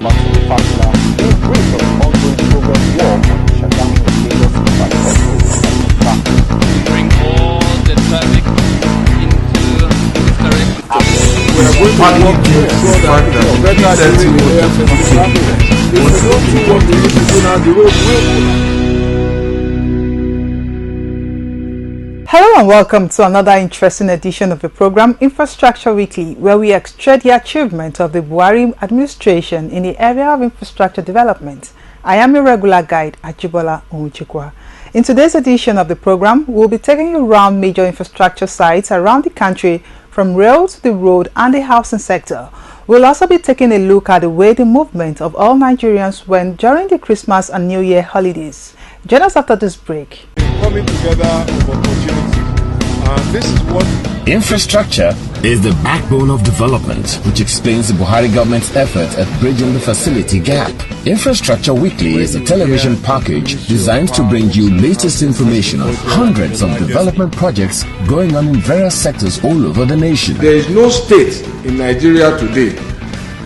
Bring all the traffic into this direction. We are going to work to ensure that the road will. Hello and welcome to another interesting edition of the program Infrastructure Weekly, where we extract the achievement of the Buhari administration in the area of infrastructure development. I am your regular guide, Ajibola Onwuchekwa. In today's edition of the program, we'll be taking you around major infrastructure sites around the country, from rail to the road and the housing sector. We'll also be taking a look at the way the movement of all Nigerians went during the Christmas and New Year holidays. Join us after this break. Coming together of opportunities, and this is what infrastructure is the backbone of development, which explains the Buhari government's effort at bridging the facility gap. Infrastructure Weekly is a television package designed to bring you latest information on hundreds of development projects going on in various sectors all over the nation. There is no state in Nigeria today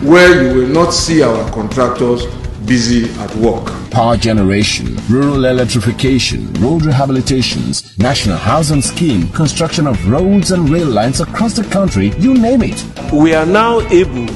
where you will not see our contractors busy at work. Power generation, rural electrification, road rehabilitations, national housing scheme, construction of roads and rail lines across the country, you name it. We are now able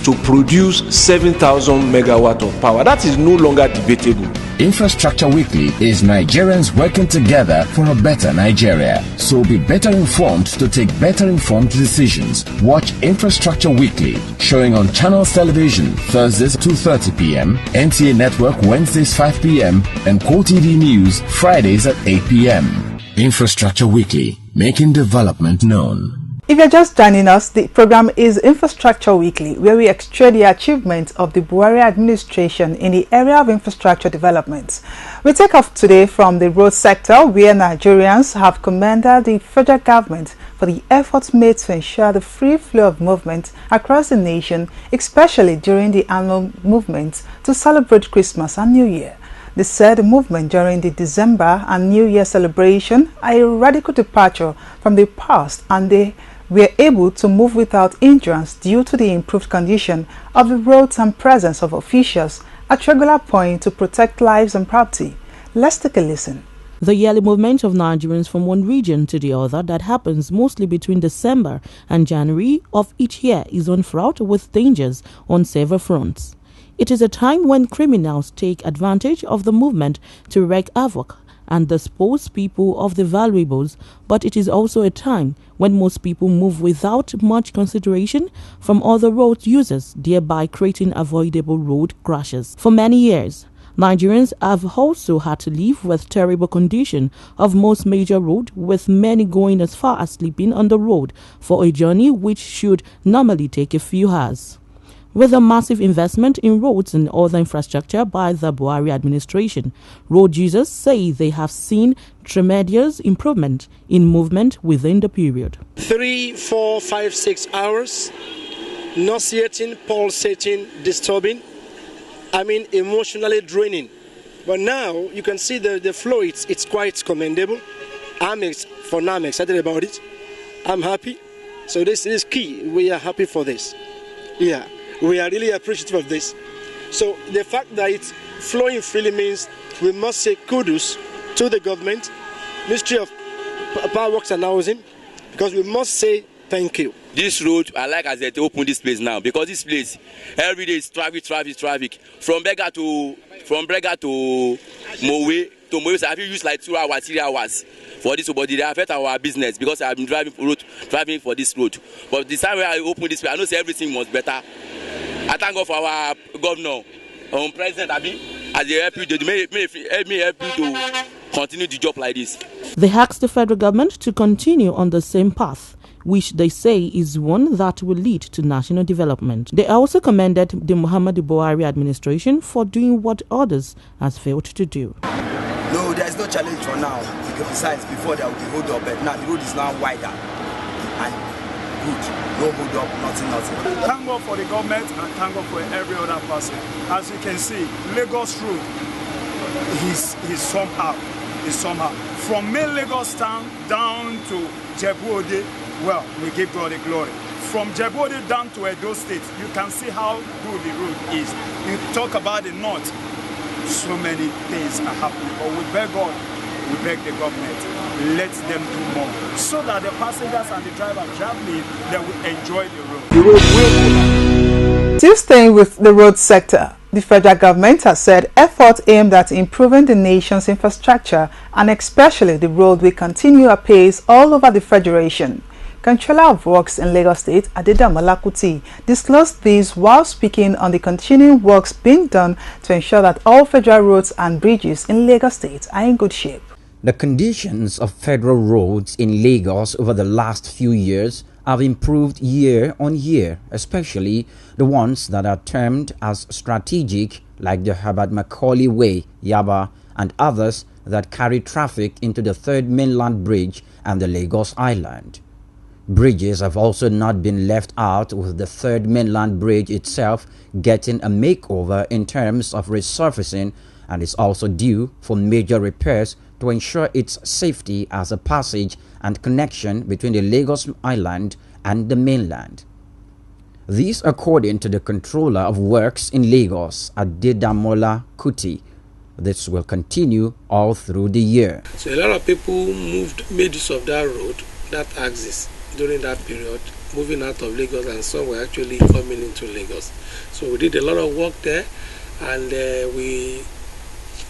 to produce 7,000 megawatt of power. That is no longer debatable. Infrastructure Weekly is Nigerians working together for a better Nigeria. So be better informed to take better informed decisions. Watch Infrastructure Weekly, showing on Channels Television Thursdays 2:30 p.m., NTA Network Wednesdays 5 p.m., and Core TV News Fridays at 8 p.m. Infrastructure Weekly, making development known. If you're just joining us, the program is Infrastructure Weekly, where we extract the achievements of the Buhari administration in the area of infrastructure development. We take off today from the road sector, where Nigerians have commended the federal government for the efforts made to ensure the free flow of movement across the nation, especially during the annual movement to celebrate Christmas and New Year. They said the movement during the December and New Year celebration are a radical departure from the past, and they were able to move without hindrance due to the improved condition of the roads and presence of officials at regular points to protect lives and property. Let's take a listen. The yearly movement of Nigerians from one region to the other that happens mostly between December and January of each year is on fraught with dangers on several fronts. It is a time when criminals take advantage of the movement to wreak havoc and dispose people of the valuables, but it is also a time when most people move without much consideration from other road users, thereby creating avoidable road crashes. For many years, Nigerians have also had to live with terrible condition of most major roads, with many going as far as sleeping on the road for a journey which should normally take a few hours. With a massive investment in roads and other infrastructure by the Buhari administration, road users say they have seen tremendous improvement in movement within the period. 3, 4, 5, 6 hours, nauseating, pulsating, disturbing, emotionally draining. But now you can see the flow, it's quite commendable. I'm excited about it. I'm happy. So this is key. We are happy for this. Yeah. We are really appreciative of this. So the fact that it's flowing freely means we must say kudos to the government, Ministry of Power Works and Housing, because we must say thank you. This road, I like as they open this place now, because this place every day is traffic. From Brega to Mowe so I have used like 2 hours, 3 hours for this, but they affect our business because I've been driving for this road. But the time when I open this way, I know everything was better. I thank God for our governor, President Abi, as they help you, help me help you to continue the job like this. They asked the federal government to continue on the same path, which they say is one that will lead to national development. They also commended the Muhammadu Buhari administration for doing what others has failed to do. No, there is no challenge for now. Besides, before there will be hold up, but now the road is now wider and good. No hold up, nothing. Thank God for the government and thank God for every other person. As you can see, Lagos Road is somehow. From main Lagos town down to Jebu Ode, well, we give God the glory. from Djibouti down to Edo State, you can see how good the road is. You talk about the north, so many things are happening. But we beg God, we beg the government, let them do more, so that the passengers and the drivers traveling, they will enjoy the road. Still staying with the road sector, the federal government has said efforts aimed at improving the nation's infrastructure and especially the road will continue apace all over the federation. Controller of Works in Lagos State, Adedamola Kuti, disclosed this while speaking on the continuing works being done to ensure that all federal roads and bridges in Lagos State are in good shape. The conditions of federal roads in Lagos over the last few years have improved year on year, especially the ones that are termed as strategic, like the Herbert Macaulay Way, Yaba, and others that carry traffic into the Third Mainland Bridge and the Lagos Island. Bridges have also not been left out, with the Third Mainland Bridge itself getting a makeover in terms of resurfacing, and is also due for major repairs to ensure its safety as a passage and connection between the Lagos Island and the mainland. This according to the Controller of Works in Lagos, Adedamola Kuti. This will continue all through the year. So a lot of people made use of that road, that axis, during that period, moving out of Lagos, and some were actually coming into Lagos. So we did a lot of work there, and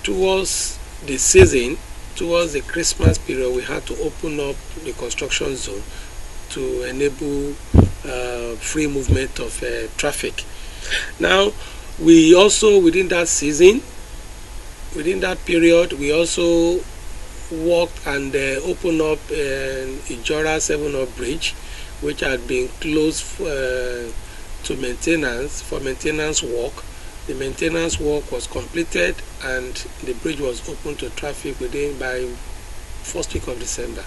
towards the season, towards the Christmas period, we had to open up the construction zone to enable free movement of traffic. Now, we also, within that season, within that period, we also worked and opened up Ijora 7-Up Bridge, which had been closed to maintenance, for maintenance work. The maintenance work was completed and the bridge was open to traffic by first week of December.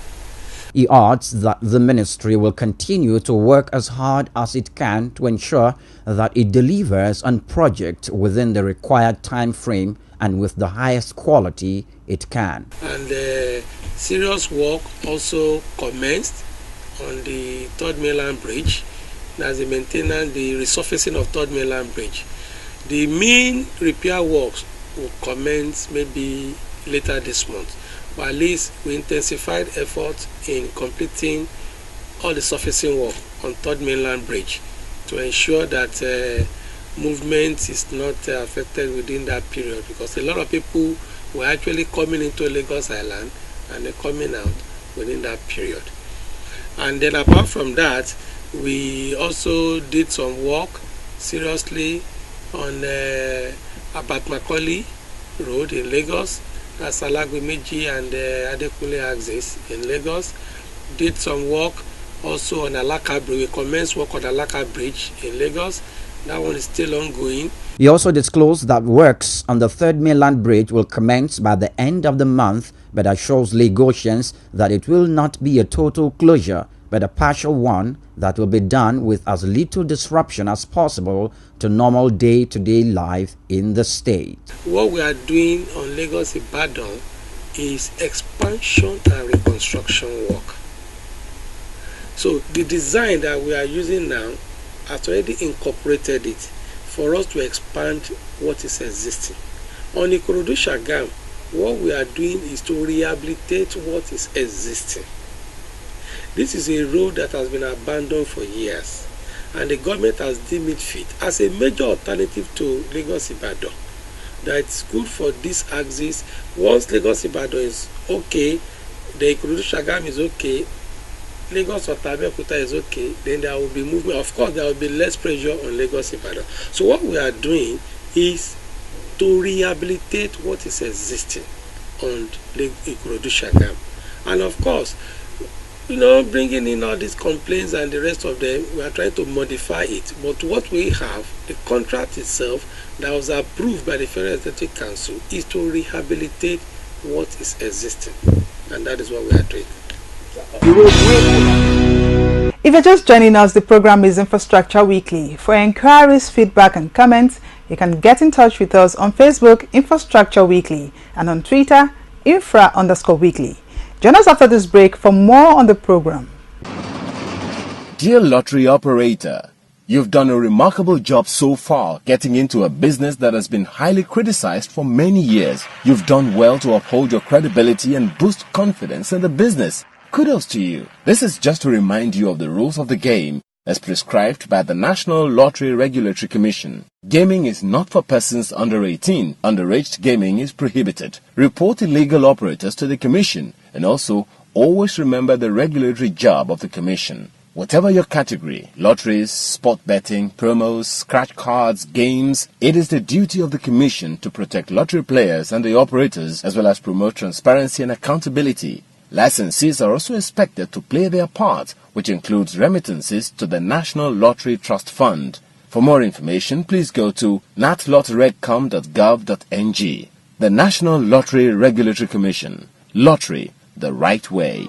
He adds that the ministry will continue to work as hard as it can to ensure that it delivers on projects within the required time frame and with the highest quality it can. And serious work also commenced on the Third Mainland Bridge. That's the maintenance, the resurfacing of Third Mainland Bridge. The main repair works will commence maybe later this month. But at least we intensified efforts in completing all the surfacing work on Third Mainland Bridge to ensure that movement is not affected within that period, because a lot of people were actually coming into Lagos Island and they're coming out within that period. And then apart from that, we also did some work seriously on Herbert Macaulay Road in Lagos, that's Alagbemeji and Adekunle axis in Lagos. Did some work also on Alaka Bridge. We commenced work on Alaka Bridge in Lagos. That one is still ongoing. He also disclosed that works on the Third Mainland Bridge will commence by the end of the month, but assures Lagosians that it will not be a total closure, but a partial one that will be done with as little disruption as possible to normal day-to-day life in the state. What we are doing on Lagos Ibadan is expansion and reconstruction work. So the design that we are using now has already incorporated it for us to expand what is existing. On Ikorodu Shagam, what we are doing is to rehabilitate what is existing. This is a road that has been abandoned for years, and the government has deemed it fit as a major alternative to Lagos Ibadan. That it's good for this axis. Once Lagos Ibadan is okay, the Ikorodu Shagam is okay, Lagos or Abeokuta is okay, then there will be movement. Of course, there will be less pressure on Lagos Ibadan. So what we are doing is to rehabilitate what is existing on Ikorodu Shagam. And of course, bringing in all these complaints and the rest of them, we are trying to modify it. But what we have, the contract itself that was approved by the Federal Executive Council, is to rehabilitate what is existing. And that is what we are doing. If you're just joining us, the program is Infrastructure Weekly. For inquiries, feedback and comments, you can get in touch with us on Facebook, Infrastructure Weekly, and on Twitter, Infra_Weekly. Join us after this break for more on the program. Dear lottery operator, you've done a remarkable job so far getting into a business that has been highly criticized for many years. You've done well to uphold your credibility and boost confidence in the business. Kudos to you. This is just to remind you of the rules of the game as prescribed by the National Lottery Regulatory Commission. Gaming is not for persons under 18. Underage gaming is prohibited. Report illegal operators to the Commission and also always remember the regulatory job of the Commission. Whatever your category, lotteries, sport betting, promos, scratch cards, games, it is the duty of the Commission to protect lottery players and the operators as well as promote transparency and accountability. Licensees are also expected to play their part, which includes remittances to the National Lottery Trust Fund. For more information, please go to natlotregcom.gov.ng. The National Lottery Regulatory Commission. Lottery, the right way.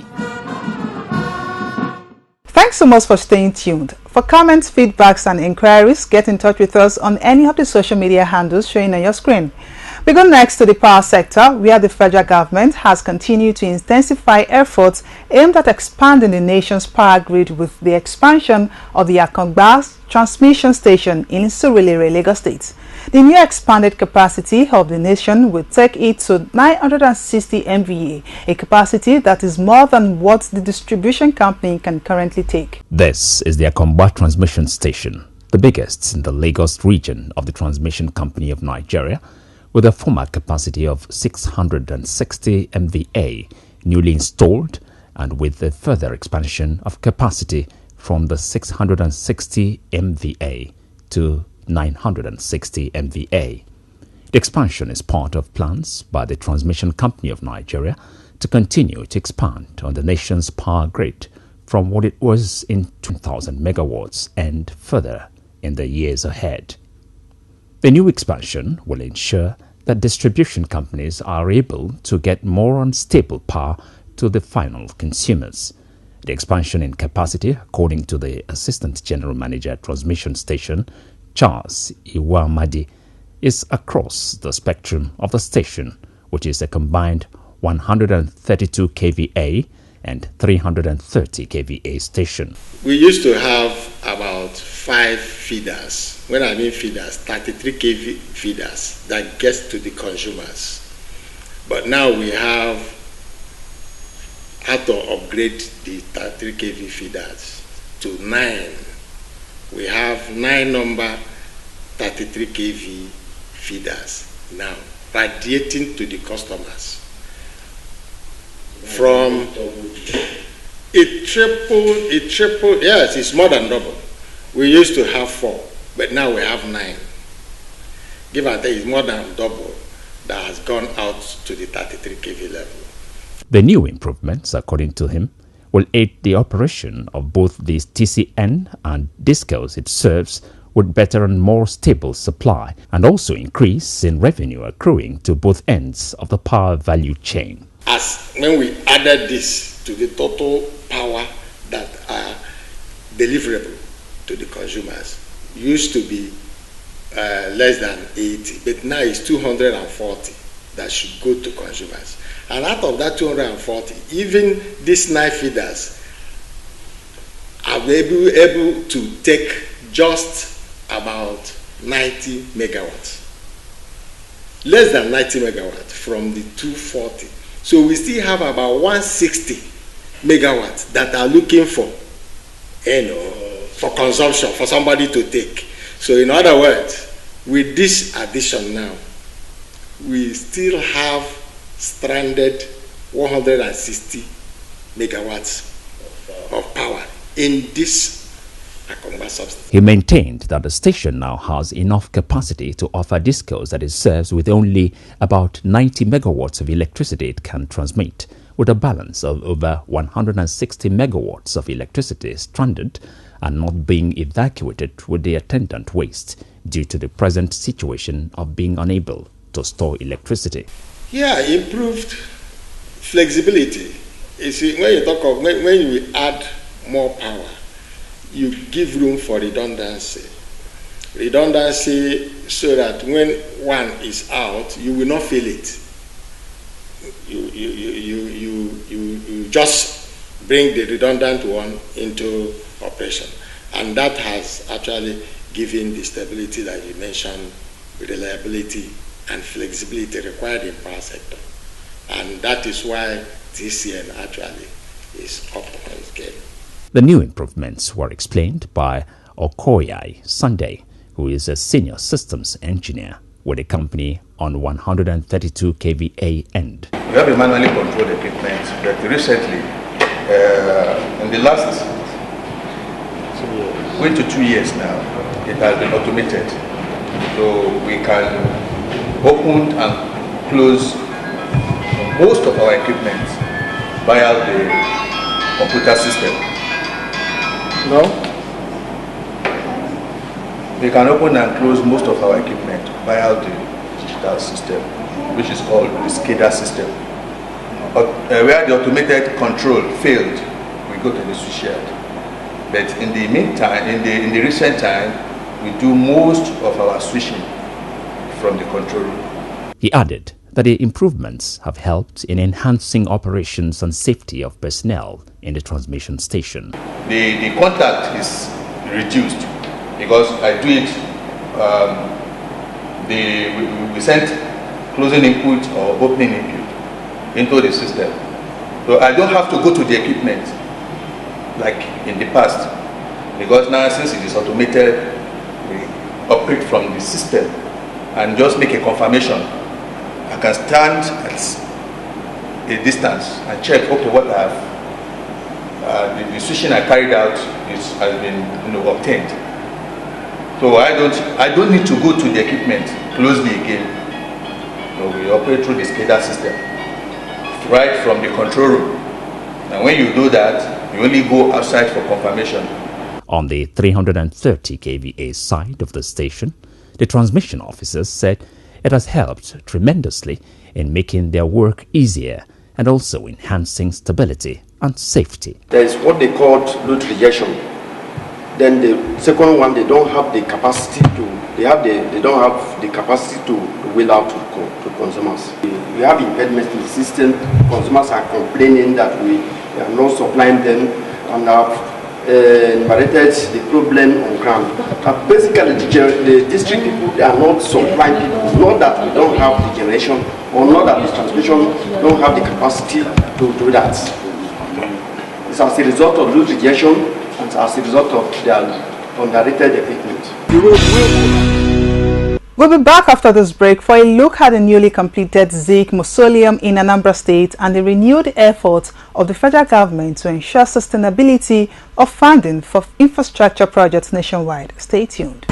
Thanks so much for staying tuned. For comments, feedbacks and inquiries, get in touch with us on any of the social media handles showing on your screen. We go next to the power sector, where the federal government has continued to intensify efforts aimed at expanding the nation's power grid with the expansion of the Akongba transmission station in Surulere, Lagos State. The new expanded capacity of the nation will take it to 960 MVA, a capacity that is more than what the distribution company can currently take. This is the Akongba transmission station, the biggest in the Lagos region of the Transmission Company of Nigeria, with a former capacity of 660 MVA newly installed and with a further expansion of capacity from the 660 MVA to 960 MVA. The expansion is part of plans by the Transmission Company of Nigeria to continue to expand on the nation's power grid from what it was in 2,000 megawatts and further in the years ahead. The new expansion will ensure that distribution companies are able to get more unstable power to the final consumers. The expansion in capacity, according to the Assistant General Manager Transmission Station, Charles Iwamadi, is across the spectrum of the station, which is a combined 132 kVA and 330 kVA station. We used to have about 5 feeders. When I mean feeders, 33 kV feeders that gets to the consumers. But now we have had to upgrade the 33 kV feeders to 9. We have 9 number 33 kV feeders now radiating to the customers. From it tripled, yes, it's more than double. We used to have 4, but now we have 9. Give and take, it's more than double that has gone out to the 33 kV level. The new improvements, according to him, will aid the operation of both the TCN and discos it serves with better and more stable supply, and also increase in revenue accruing to both ends of the power value chain. As when we added this to the total power that are deliverable to the consumers, used to be less than 80, but now it's 240 that should go to consumers. And out of that 240, even these 9 feeders are able to take just about 90 megawatts. Less than 90 megawatts from the 240. So we still have about 160 megawatts that are looking for, for consumption, for somebody to take. So in other words, with this addition now, we still have stranded 160 megawatts of power in this Akongba substation. He maintained that the station now has enough capacity to offer discos that it serves with only about 90 megawatts of electricity it can transmit, with a balance of over 160 megawatts of electricity stranded and not being evacuated with the attendant waste due to the present situation of being unable to store electricity. Yeah, improved flexibility. You see, when you talk of when you add more power, you give room for redundancy. Redundancy so that when one is out, you will not feel it. You just bring the redundant one into operation. And that has actually given the stability that you mentioned, reliability and flexibility required in power sector. And that is why TCN actually is up on scale. The new improvements were explained by Okoyai Sunday, who is a senior systems engineer with the company on 132 kVA end. We have a manually controlled equipment, but recently, in the last 1 to 2 years now, it has been automated. So we can open and close most of our equipment via the computer system. No? We can open and close most of our equipment via the digital system, which is called the SCADA system. But where the automated control failed, we go to the switchyard. But in the meantime, in the recent time, we do most of our switching from the control room. He added that the improvements have helped in enhancing operations and safety of personnel in the transmission station. The contact is reduced because I do it, we send closing input or opening input into the system. So I don't have to go to the equipment like in the past, because now since it is automated, we operate from the system and just make a confirmation. I can stand at a distance and check, okay, what I have, the switching I carried out has been obtained. So I don't need to go to the equipment closely again. So we operate through the SCADA system, right from the control room. And when you do that, you only go outside for confirmation. On the 330 kVA side of the station, the transmission officers said it has helped tremendously in making their work easier and also enhancing stability and safety. There is what they call load rejection. Then the second one, they don't have the capacity to, they don't have the capacity to wheel out to consumers. We have impediments in the system. Consumers are complaining that we are not supplying them and have narrated the problem on ground. Basically, the district people, they are not supplying people. Not that we don't have the generation, or not that the transmission don't have the capacity to do that. It's as a result of load rejection and as a result of their underrated equipment. We'll be back after this break for a look at the newly completed Zik Mausoleum in Anambra State and the renewed efforts of the federal government to ensure sustainability of funding for infrastructure projects nationwide. Stay tuned.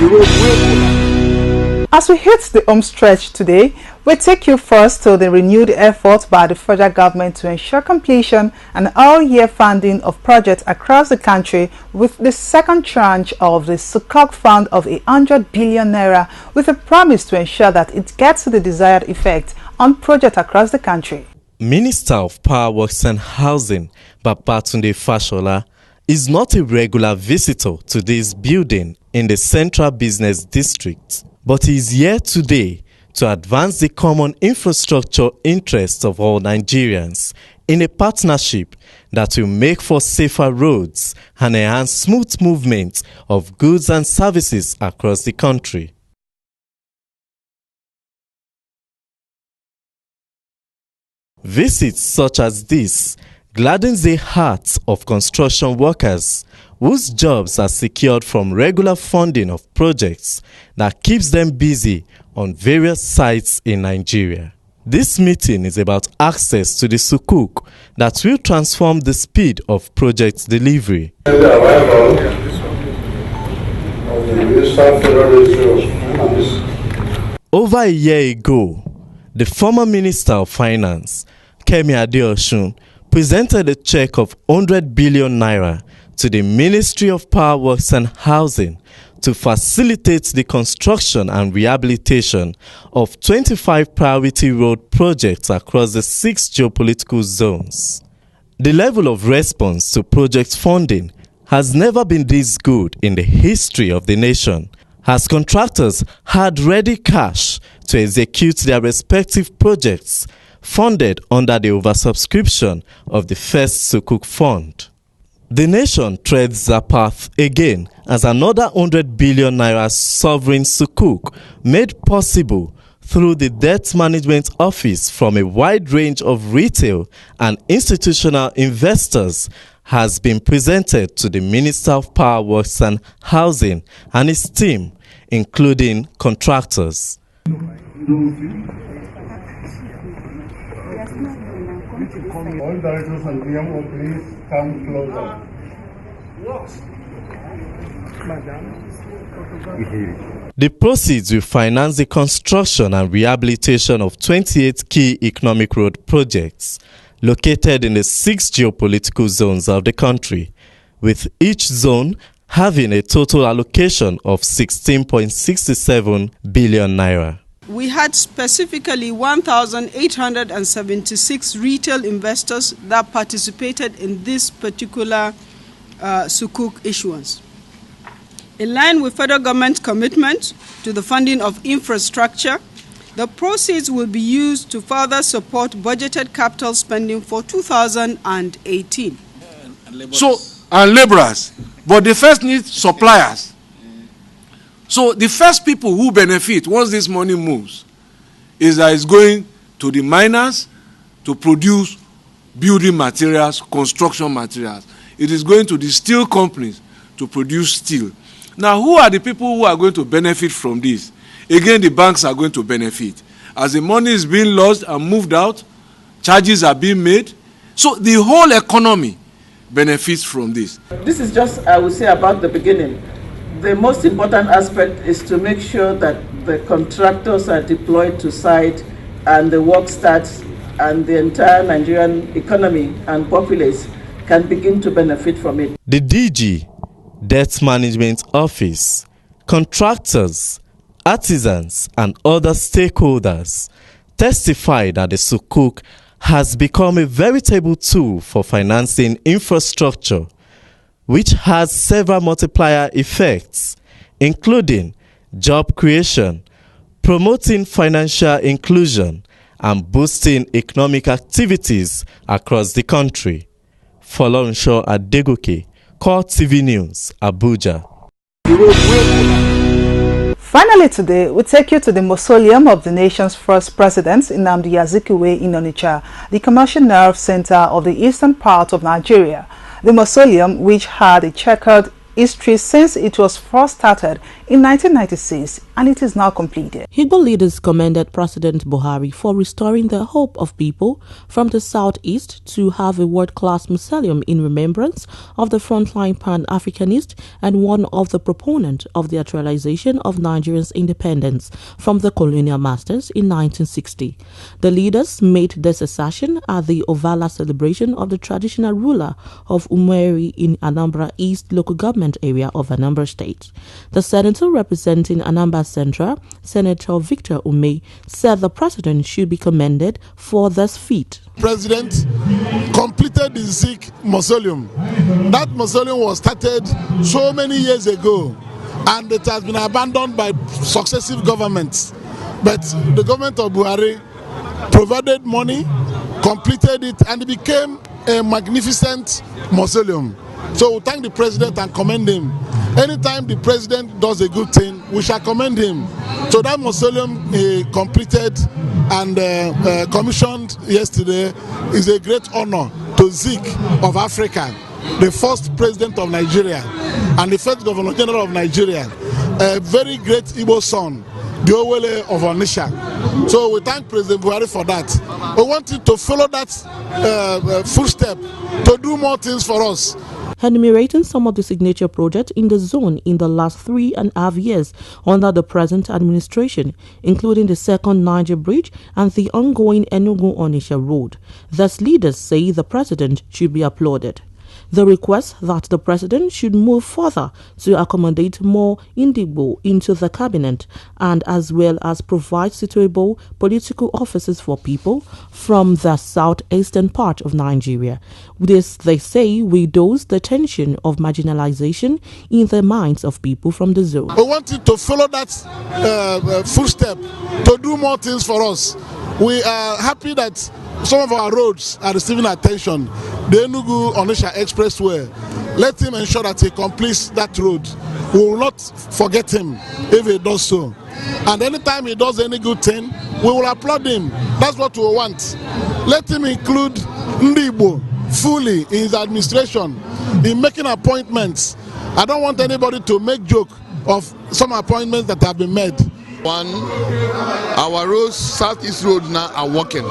As we hit the home stretch today, we take you first to the renewed effort by the federal government to ensure completion and all-year funding of projects across the country with the second tranche of the Sukuk Fund of 100 billion naira, with a promise to ensure that it gets to the desired effect on projects across the country. Minister of Power Works and Housing, Babatunde Fashola, is not a regular visitor to this building in the Central Business District, but he is here today to advance the common infrastructure interests of all Nigerians in a partnership that will make for safer roads and enhance smooth movement of goods and services across the country. Visits such as this gladdens the hearts of construction workers whose jobs are secured from regular funding of projects that keeps them busy on various sites in Nigeria. This meeting is about access to the sukuk that will transform the speed of project delivery. Over a year ago, the former Minister of Finance, Kemi Adeosun, presented a check of 100 billion naira to the Ministry of Power Works and Housing to facilitate the construction and rehabilitation of 25 priority road projects across the 6 geopolitical zones. The level of response to project funding has never been this good in the history of the nation, as contractors had ready cash to execute their respective projects funded under the oversubscription of the first Sukuk Fund. The nation treads the path again as another 100 billion naira sovereign sukuk made possible through the Debt Management Office from a wide range of retail and institutional investors has been presented to the Minister of Power Works and Housing and his team, including contractors. All directors and PMO, please come closer. The proceeds will finance the construction and rehabilitation of 28 key economic road projects located in the 6 geopolitical zones of the country, with each zone having a total allocation of 16.67 billion naira. We had specifically 1,876 retail investors that participated in this particular sukuk issuance. In line with federal government's commitment to the funding of infrastructure, the proceeds will be used to further support budgeted capital spending for 2018. And laborers, but they first need suppliers. So the first people who benefit once this money moves is that it's going to the miners to produce building materials, construction materials. It is going to the steel companies to produce steel. Now, who are the people who are going to benefit from this? Again, the banks are going to benefit. As the money is being lost and moved out, charges are being made. So the whole economy benefits from this. This is just, I would say, about the beginning. The most important aspect is to make sure that the contractors are deployed to site and the work starts and the entire Nigerian economy and populace can begin to benefit from it. The DG, Debt Management Office, contractors, artisans and other stakeholders testified that the sukuk has become a veritable tool for financing infrastructure, which has several multiplier effects, including job creation, promoting financial inclusion, and boosting economic activities across the country. Folorunsho Adegoke, Core TV News, Abuja. Finally today, we take you to the mausoleum of the nation's first president, Nnamdi Azikiwe in Onitsha, the commercial nerve center of the eastern part of Nigeria. The mausoleum, which had a checkered history since it was first started in 1996, and it is now completed. Igbo leaders commended President Buhari for restoring the hope of people from the southeast to have a world-class mausoleum in remembrance of the frontline Pan-Africanist and one of the proponents of the actualization of Nigeria's independence from the colonial masters in 1960. The leaders made this assertion at the Ovala celebration of the traditional ruler of Umweri in Anambra East local government area of Anambra State. The senator representing Anambra Central, Senator Victor Ume, said the president should be commended for this feat. President completed the Zik mausoleum. That mausoleum was started so many years ago and it has been abandoned by successive governments. But the government of Buhari provided money, completed it, and it became a magnificent mausoleum. So we thank the president and commend him. Anytime the president does a good thing, we shall commend him. So that mausoleum completed and commissioned yesterday is a great honor to Zik of Africa, the first president of Nigeria and the first governor general of Nigeria, a very great Igbo son, the Owele of Onitsha. So we thank President Buhari for that. We want him to follow that footstep, to do more things for us. Enumerating some of the signature projects in the zone in the last 3.5 years under the present administration, including the second Niger Bridge and the ongoing Enugu-Onitsha Road. Thus, leaders say the president should be applauded. The request that the president should move further to accommodate more Indigbo into the cabinet and as well as provide suitable political offices for people from the southeastern part of Nigeria. This, they say, widows the tension of marginalization in the minds of people from the zone. We wanted to follow that footstep, to do more things for us. We are happy that some of our roads are receiving attention. The Enugu-Onitsha Expressway, let him ensure that he completes that road. We will not forget him if he does so. And anytime he does any good thing, we will applaud him. That's what we want. Let him include Ndibo fully in his administration, in making appointments. I don't want anybody to make joke of some appointments that have been made. One, our roads, Southeast roads now are working.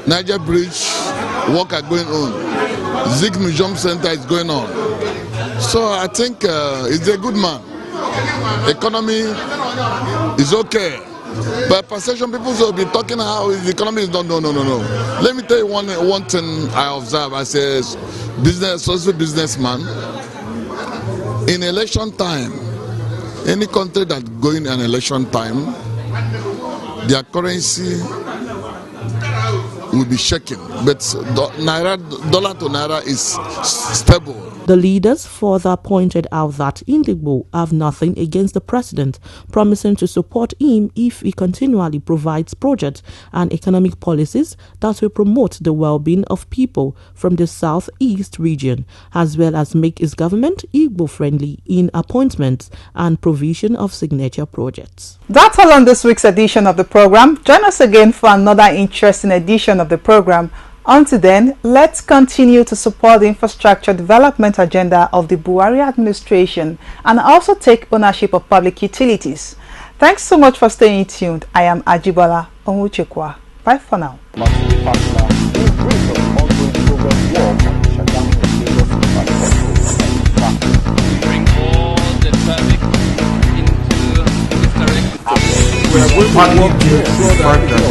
Niger Bridge work are going on. Zik Museum Center is going on. So I think he's a good man. Economy is okay. But perception, people will be talking how the economy is not. No. Let me tell you one thing I observe as a social businessman. In election time, any country that going in election time, their currency will be shaken. But dollar to naira is stable. The leaders further pointed out that Indigbo have nothing against the president, promising to support him if he continually provides projects and economic policies that will promote the well-being of people from the southeast region, as well as make his government Igbo-friendly in appointments and provision of signature projects. That's all on this week's edition of the program. Join us again for another interesting edition of the program. Until then, let's continue to support the infrastructure development agenda of the Buhari administration and also take ownership of public utilities. Thanks so much for staying tuned. I am Ajibola Onwuchekwa. Bye for now. We are going to work to ensure that